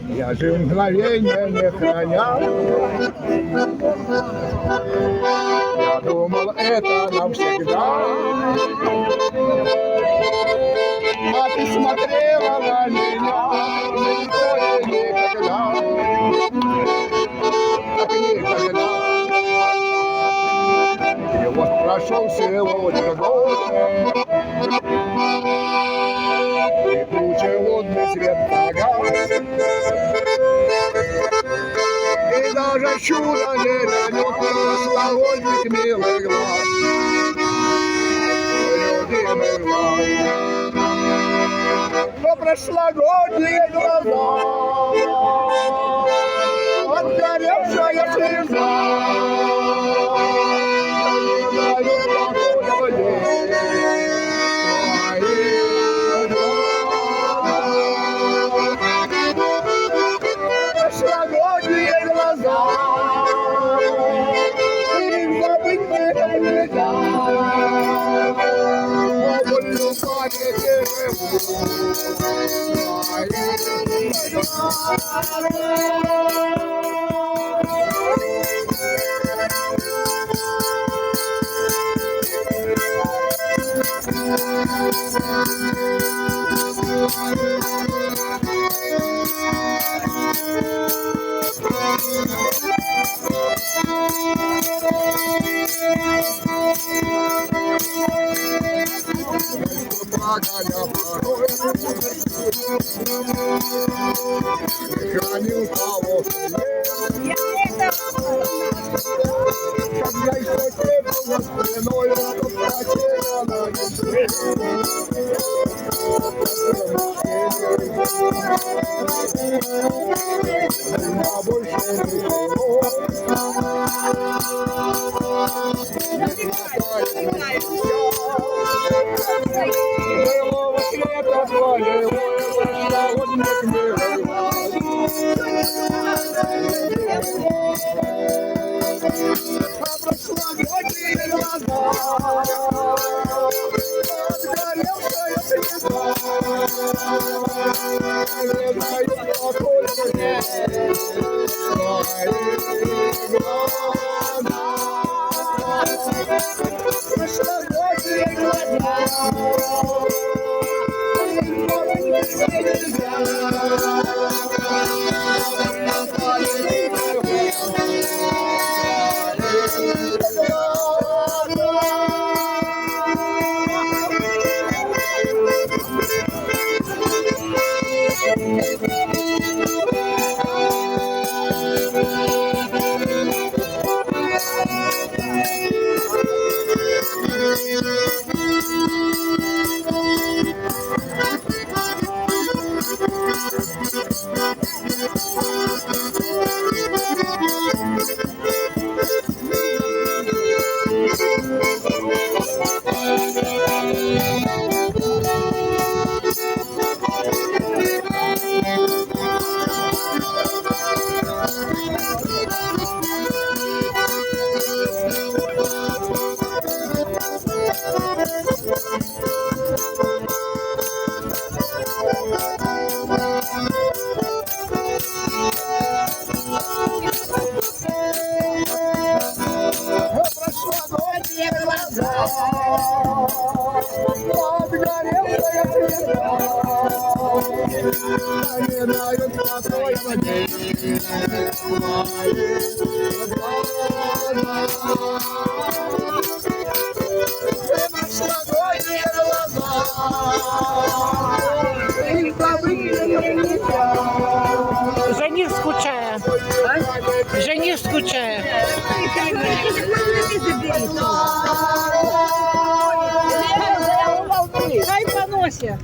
Я же мгновенья не храня. Я думал, это навсегда. А ты смотрела на меня, никогда, как никогда. И вот прошел сегодня год, и тучи лунный цвет погас, и даже чудо не вернет прошлогодних милых глаз, любимых глаз. Но прошлогодние глаза, отгоревшая слеза, прошлогодние глаза, их забыть нельзя. Больно в памяти хранил того, когда еще тепло спиной, потеряна а больше ничего. Белого цвета твоего прошлогодних милых глаз. А прошлогодние глаза, отгоревшая слеза, не знаю, сколько мне твои глаза. Прошлогодние глаза, отгоревшая слеза, не дают покоя мне прошлогодние глаза, их забыть нельзя. Жених скучає. Жених скучає. Хай поносит.